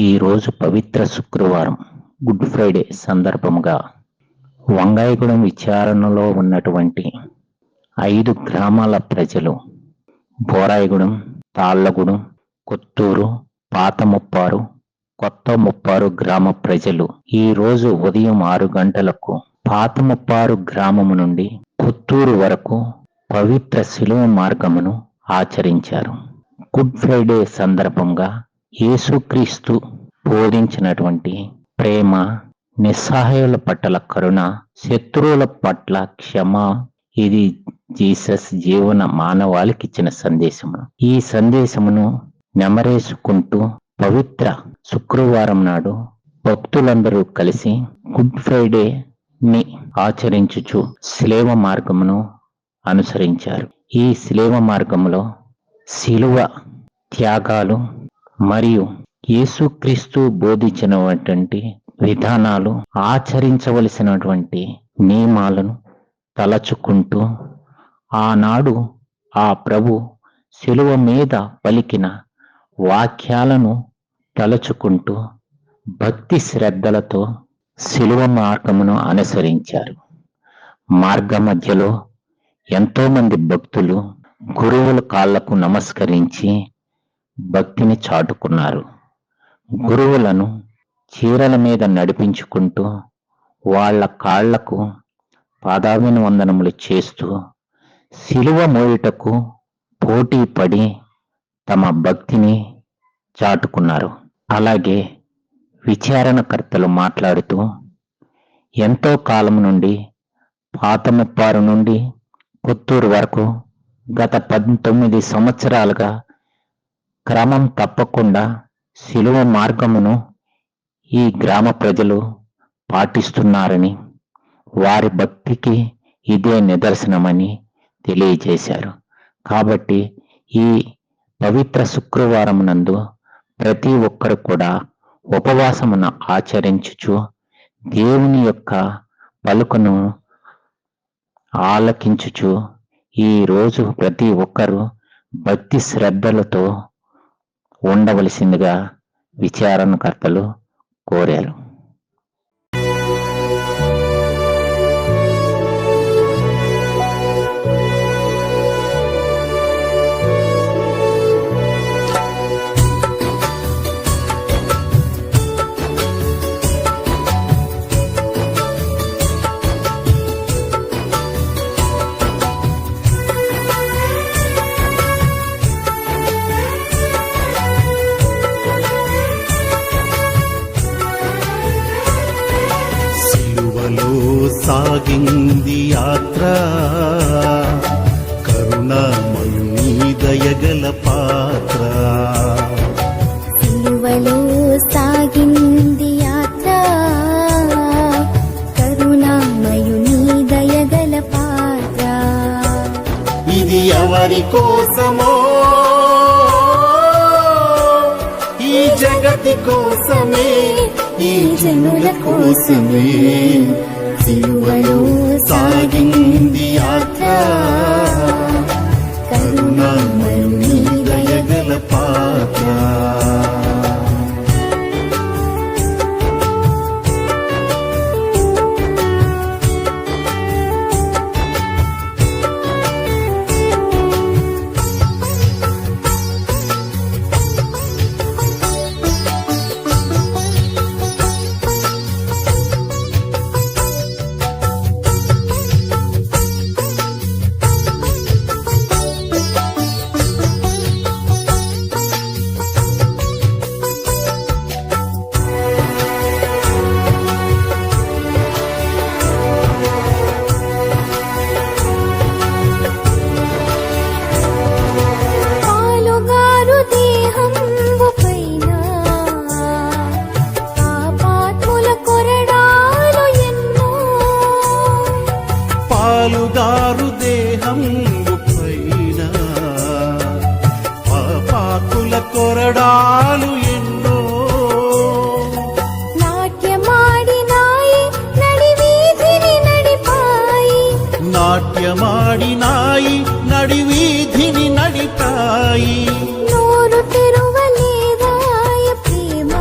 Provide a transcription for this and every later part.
ఈరోజు పవిత్ర శుక్రవారం good Friday సందర్భముగా Vangayagudem విచారణలో ఉన్నటువంటి 5 గ్రామాల ప్రజలు బోరాయిగూడెం, తాళ్లగూడెం, కొత్తూరు, పాత ముప్పారు, కొత్త ముప్పారు గ్రామ ప్రజలు ఈరోజు ఉదయం 6 గంటలకు పాత ముప్పారు గ్రామము నుండి కొత్తూరు వరకు పవిత్ర శిలువ మార్గమును ఆచరించారు. గుడ్ ఫ్రైడే సందర్భంగా యేసుక్రీస్తు బోధించినటువంటి ప్రేమ, నిస్సహాయుల పట్ల కరుణ, శత్రువుల పట్ల క్షమ, ఇది జీసస్ జీవన మానవాళికి ఇచ్చిన సందేశము. ఈ సందేశమును నెమరేసుకుంటూ పవిత్ర శుక్రవారం నాడు భక్తులందరూ కలిసి గుడ్ ఫ్రైడే ని ఆచరించుచు శిలువ మార్గమును అనుసరించారు. ఈ శిలువ మార్గములో శిలువ త్యాగాలు మరియు యేసుక్రీస్తు బోధించినటువంటి విధానాలు, ఆచరించవలసినటువంటి నియమాలను తలచుకుంటూ ఆనాడు ఆ ప్రభు శిలువ మీద పలికిన వాక్యాలను తలచుకుంటూ భక్తి శ్రద్ధలతో శిలువ మార్గమును అనుసరించారు. మార్గ మధ్యలో ఎంతో మంది భక్తులు గురువుల కాళ్లకు నమస్కరించి భక్తిని చాటుకున్నారు. గురువులను చీరల మీద నడిపించుకుంటూ వాళ్ళ కాళ్లకు పాదాభివందనములు చేస్తూ శిలువ మోయుటకు పోటీ పడి తమ భక్తిని చాటుకున్నారు. అలాగే విచారణకర్తలు మాట్లాడుతూ ఎంతో కాలం నుండి పాత ముప్పారు నుండి కొత్తూరు వరకు గత 19 సంవత్సరాలుగా క్రమం తప్పకుండా శిలువ మార్గమును ఈ గ్రామ ప్రజలు పాటిస్తున్నారని, వారి భక్తికి ఇదే నిదర్శనమని తెలియజేశారు. కాబట్టి ఈ పవిత్ర శుక్రవారం నందు ప్రతి ఒక్కరు కూడా ఉపవాసమును ఆచరించుచు దేవుని యొక్క పలుకును ఆలకించుచు ఈ రోజు ప్రతి ఒక్కరూ భక్తి శ్రద్ధలతో ఉండవలసిందిగా విచారణకర్తలు కోరారు. సాగింది యాత్ర, కరుణామయుని దయగల పాత్ర. సిలువలో సాగింది యాత్ర, కరుణామయుని దయగల పాత్ర. ఇది ఎవరి కోసమో, ఈ జగతి కోసమే, ఈ జనుల కోసమే. సిలువలో సాగింది యాత్ర, కరుణామయుని దయగల పాత్ర. పాలుగారు దేహంబు పైన పాపాకుల కొరడాలు ఎన్నో. నాట్యమాడినాయి నడివీధిని నడిపాయి, నాట్యమాడినాయి నడివీధిని నడిపాయి. నోరు తెరువలేదాయ ప్రేమ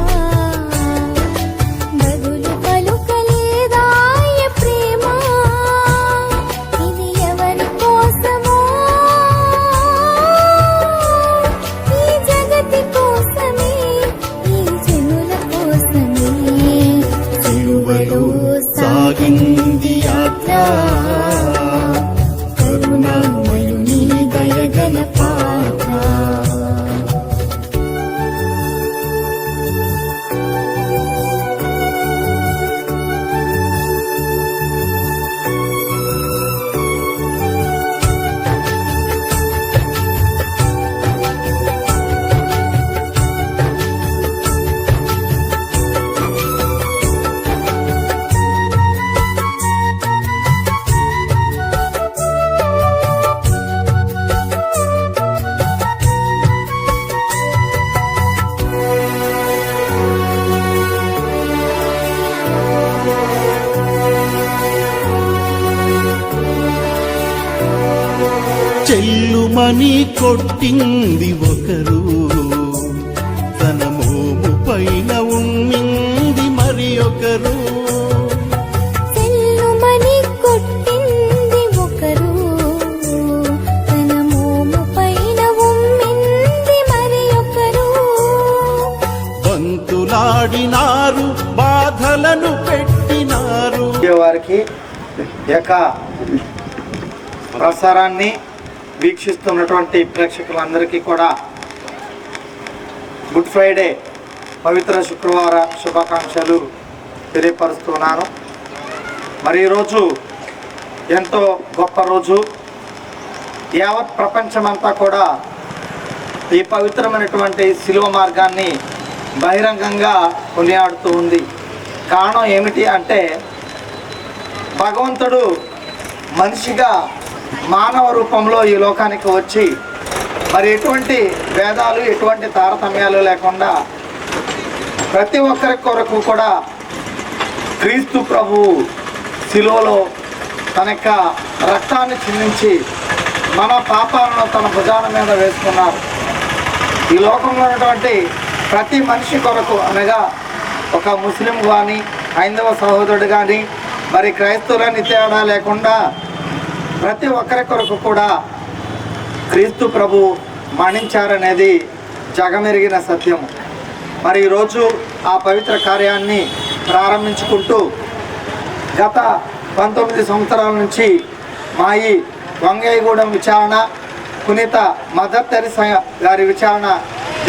చెల్లుమని కొట్టింది ఒకరు, తన మోము పైన ఉమ్మింది మరి ఒకరు. చెల్లుమని కొట్టింది ఒకరు, తన మోము పైన ఉమ్మింది మరి ఒకరు. బంతులాడినారు, బాధలను పెట్టినారు. వారికి యొక్క ప్రసారాన్ని వీక్షిస్తున్నటువంటి ప్రేక్షకులందరికీ కూడా గుడ్ ఫ్రైడే పవిత్ర శుక్రవార శుభాకాంక్షలు తెలియపరుస్తున్నాను. మరి ఈరోజు ఎంతో గొప్ప రోజు. యావత్ ప్రపంచమంతా కూడా ఈ పవిత్రమైనటువంటి శిలువ మార్గాన్ని బహిరంగంగా కొనియాడుతూ ఉంది. కారణం ఏమిటి అంటే, భగవంతుడు మనిషిగా మానవ రూపంలో ఈ లోకానికి వచ్చి మరి ఎటువంటి భేదాలు ఎటువంటి తారతమ్యాలు లేకుండా ప్రతి ఒక్కరి కొరకు కూడా క్రీస్తు ప్రభువు శిలువలో తన యొక్క రక్తాన్ని చిందించి మన పాపాలను తన భుజాల మీద వేసుకున్నారు. ఈ లోకంలో ఉన్నటువంటి ప్రతి మనిషి కొరకు, అనగా ఒక ముస్లిం కానీ హైందవ సహోదరుడు కానీ మరి క్రైస్తవులని తేడా లేకుండా ప్రతి ఒక్కరి కొరకు కూడా క్రీస్తు ప్రభు మరణించారనేది జగమెరిగిన సత్యం. మరి ఈరోజు ఆ పవిత్ర కార్యాన్ని ప్రారంభించుకుంటూ గత 19 సంవత్సరాల నుంచి మా ఈ వంగయ్యగూడెం విచారణ, పునీత మదర్ తెరిసా గారి విచారణ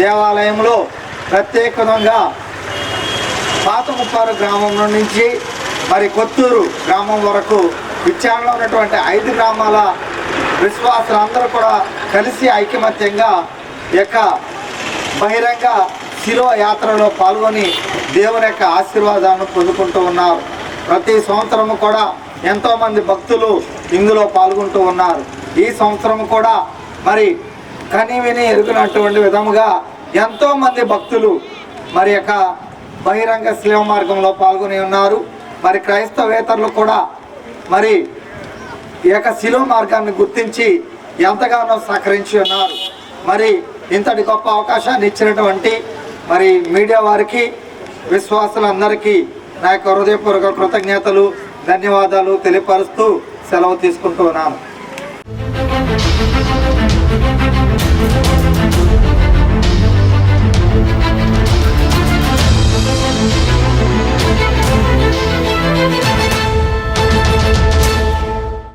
దేవాలయంలో ప్రత్యేకంగా పాత ముప్పారు గ్రామం నుంచి మరి కొత్తూరు గ్రామం వరకు విచారణలో ఉన్నటువంటి 5 గ్రామాల విశ్వాసులందరూ కూడా కలిసి ఐకమత్యంగా యొక్క బహిరంగ శిలువ యాత్రలో పాల్గొని దేవుని యొక్క ఆశీర్వాదాలను పొందుకుంటూ ఉన్నారు. ప్రతి సంవత్సరము కూడా ఎంతోమంది భక్తులు ఇందులో పాల్గొంటూ ఉన్నారు. ఈ సంవత్సరం కూడా మరి కని విని ఎరుగునటువంటి విధముగా ఎంతోమంది భక్తులు మరి యొక్క బహిరంగ శిలువ మార్గంలో పాల్గొని ఉన్నారు. మరి క్రైస్తవేతరులు కూడా మరి ఈ యొక్క శిలువ మార్గాన్ని గుర్తించి ఎంతగానో సహకరించి ఉన్నారు. మరి ఇంతటి గొప్ప అవకాశాన్ని ఇచ్చినటువంటి మరి మీడియా వారికి, విశ్వాసులందరికీ నా యొక్క హృదయపూర్వక కృతజ్ఞతలు, ధన్యవాదాలు తెలియపరుస్తూ సెలవు తీసుకుంటూ ఉన్నాను.